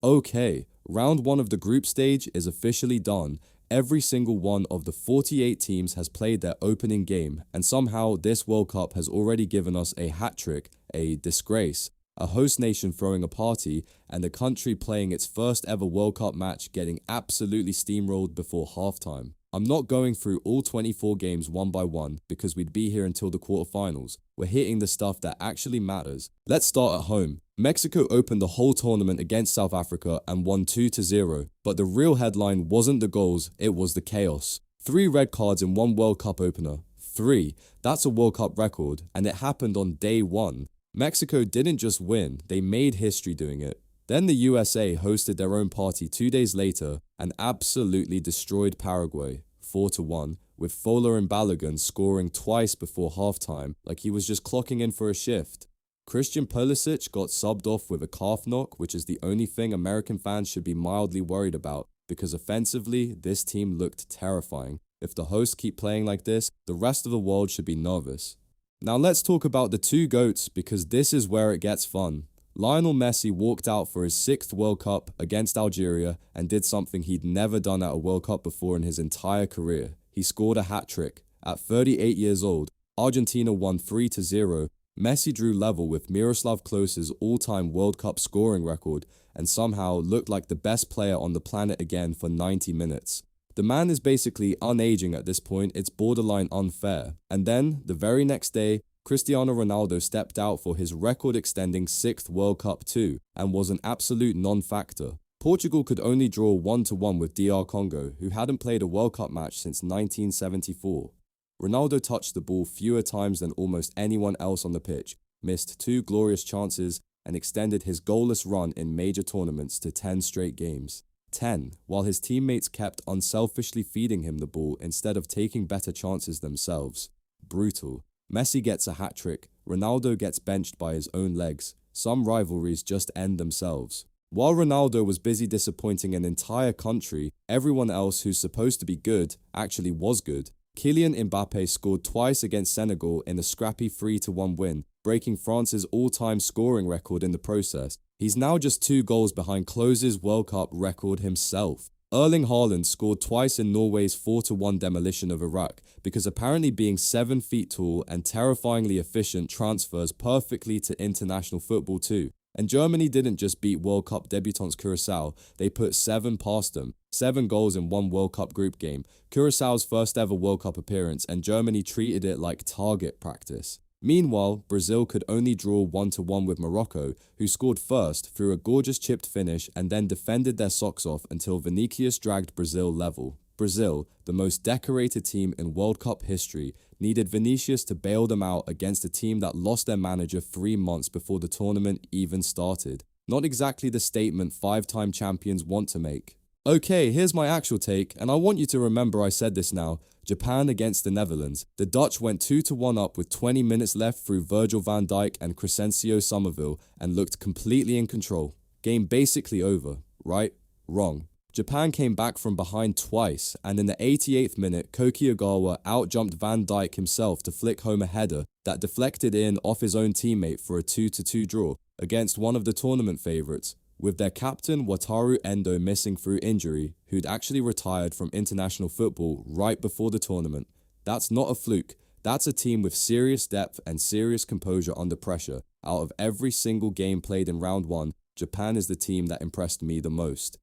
Okay, round 1 of the group stage is officially done. Every single one of the 48 teams has played their opening game, and somehow this World Cup has already given us a hat-trick, a disgrace, a host nation throwing a party, and a country playing its first ever World Cup match getting absolutely steamrolled before halftime. I'm not going through all 24 games one by one because we'd be here until the quarterfinals. We're hitting the stuff that actually matters. Let's start at home. Mexico opened the whole tournament against South Africa and won 2-0, but the real headline wasn't the goals, it was the chaos. 3 red cards in one World Cup opener. 3. That's a World Cup record, and it happened on day 1. Mexico didn't just win, they made history doing it. Then the USA hosted their own party 2 days later and absolutely destroyed Paraguay, 4-1, with Fola and Balogun scoring twice before halftime like he was just clocking in for a shift. Christian Pulisic got subbed off with a calf knock, which is the only thing American fans should be mildly worried about, because offensively, this team looked terrifying. If the hosts keep playing like this, the rest of the world should be nervous. Now let's talk about the 2 GOATs, because this is where it gets fun. Lionel Messi walked out for his 6th World Cup against Algeria and did something he'd never done at a World Cup before in his entire career. He scored a hat-trick. At 38 years old, Argentina won 3-0. Messi drew level with Miroslav Klose's all-time World Cup scoring record and somehow looked like the best player on the planet again for 90 minutes. The man is basically unaging at this point, it's borderline unfair. And then, the very next day, Cristiano Ronaldo stepped out for his record-extending 6th World Cup too, and was an absolute non-factor. Portugal could only draw 1-1 with DR Congo, who hadn't played a World Cup match since 1974. Ronaldo touched the ball fewer times than almost anyone else on the pitch, missed 2 glorious chances, and extended his goalless run in major tournaments to 10 straight games. 10, while his teammates kept unselfishly feeding him the ball instead of taking better chances themselves. Brutal. Messi gets a hat-trick, Ronaldo gets benched by his own legs. Some rivalries just end themselves. While Ronaldo was busy disappointing an entire country, everyone else who's supposed to be good actually was good. Kylian Mbappé scored twice against Senegal in a scrappy 3-1 win, breaking France's all-time scoring record in the process. He's now just 2 goals behind Klose's World Cup record himself. Erling Haaland scored twice in Norway's 4-1 demolition of Iraq, because apparently being 7 feet tall and terrifyingly efficient transfers perfectly to international football too. And Germany didn't just beat World Cup debutants Curaçao, they put 7 past them. 7 goals in one World Cup group game, Curaçao's first ever World Cup appearance, and Germany treated it like target practice. Meanwhile, Brazil could only draw 1-1 with Morocco, who scored first through a gorgeous chipped finish and then defended their socks off until Vinicius dragged Brazil level. Brazil, the most decorated team in World Cup history, needed Vinicius to bail them out against a team that lost their manager 3 months before the tournament even started. Not exactly the statement 5-time champions want to make. Okay, here's my actual take, and I want you to remember I said this now. Japan against the Netherlands. The Dutch went 2-1 up with 20 minutes left through Virgil van Dijk and Crescencio Somerville and looked completely in control. Game basically over. Right? Wrong. Japan came back from behind twice, and in the 88th minute, Koki Ogawa outjumped Van Dijk himself to flick home a header that deflected in off his own teammate for a 2-2 draw against one of the tournament favourites, with their captain Wataru Endo missing through injury, who'd actually retired from international football right before the tournament. That's not a fluke. That's a team with serious depth and serious composure under pressure. Out of every single game played in round 1, Japan is the team that impressed me the most.